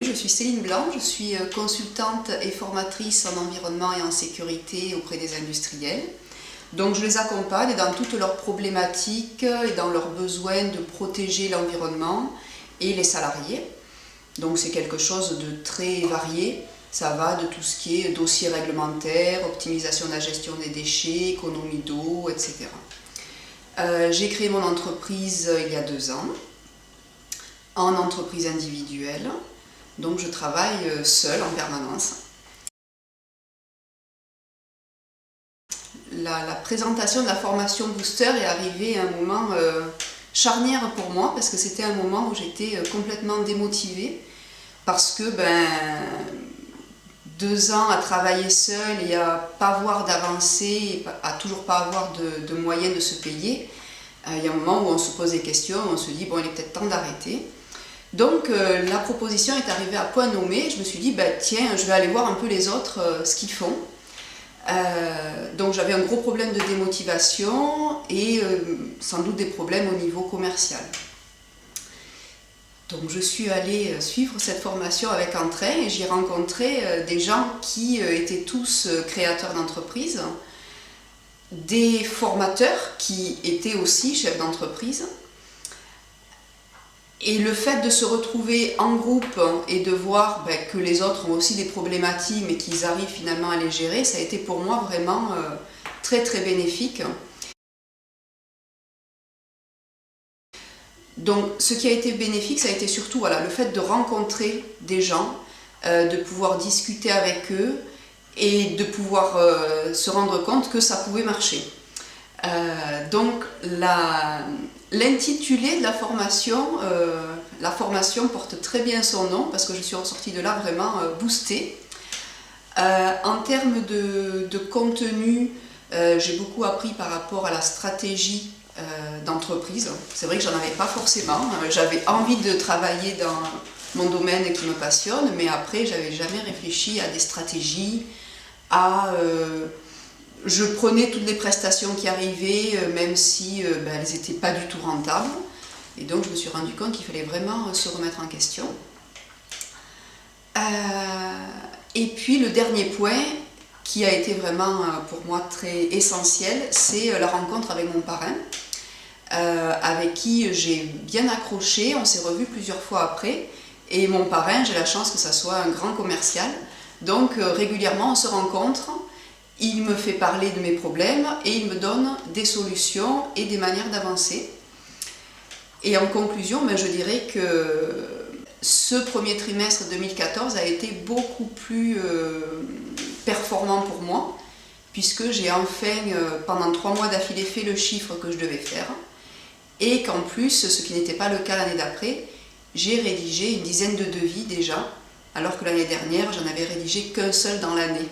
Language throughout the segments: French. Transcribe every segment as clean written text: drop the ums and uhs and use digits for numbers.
Je suis Céline Blanc, je suis consultante et formatrice en environnement et en sécurité auprès des industriels. Donc je les accompagne dans toutes leurs problématiques et dans leurs besoins de protéger l'environnement et les salariés. Donc c'est quelque chose de très varié. Ça va de tout ce qui est dossier réglementaire, optimisation de la gestion des déchets, économie d'eau, etc. J'ai créé mon entreprise il y a 2 ans, en entreprise individuelle. Donc je travaille seule en permanence. La présentation de la formation Booster est arrivée à un moment charnière pour moi parce que c'était un moment où j'étais complètement démotivée parce que 2 ans à travailler seule et à pas avoir d'avancée, à toujours pas avoir de moyens de se payer, il y a un moment où on se pose des questions, on se dit bon, il est peut-être temps d'arrêter. Donc la proposition est arrivée à point nommé. Je me suis dit tiens, je vais aller voir un peu les autres ce qu'ils font. Donc j'avais un gros problème de démotivation et sans doute des problèmes au niveau commercial. Donc je suis allée suivre cette formation avec entrain et j'ai rencontré des gens qui étaient tous créateurs d'entreprise, des formateurs qui étaient aussi chefs d'entreprise. Et le fait de se retrouver en groupe et de voir que les autres ont aussi des problématiques mais qu'ils arrivent finalement à les gérer, ça a été pour moi vraiment très très bénéfique. Donc ce qui a été bénéfique, ça a été surtout le fait de rencontrer des gens, de pouvoir discuter avec eux et de pouvoir se rendre compte que ça pouvait marcher. Donc l'intitulé de la formation porte très bien son nom parce que je suis ressortie de là vraiment boostée. En termes de contenu, j'ai beaucoup appris par rapport à la stratégie d'entreprise. C'est vrai que j'en avais pas forcément, j'avais envie de travailler dans mon domaine qui me passionne, mais après j'avais jamais réfléchi à des stratégies, je prenais toutes les prestations qui arrivaient, même si elles n'étaient pas du tout rentables. Et donc je me suis rendu compte qu'il fallait vraiment se remettre en question. Et puis le dernier point, qui a été vraiment pour moi très essentiel, c'est la rencontre avec mon parrain, avec qui j'ai bien accroché. On s'est revus plusieurs fois après. Et mon parrain, j'ai la chance que ça soit un grand commercial. Donc régulièrement on se rencontre. Il me fait parler de mes problèmes et il me donne des solutions et des manières d'avancer. Et en conclusion, je dirais que ce premier trimestre 2014 a été beaucoup plus performant pour moi, puisque j'ai enfin, pendant 3 mois d'affilée, fait le chiffre que je devais faire, et qu'en plus, ce qui n'était pas le cas l'année d'après, j'ai rédigé une dizaine de devis déjà, alors que l'année dernière, j'en avais rédigé qu'un seul dans l'année.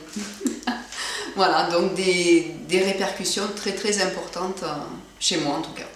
Voilà, donc des répercussions très très importantes chez moi en tout cas.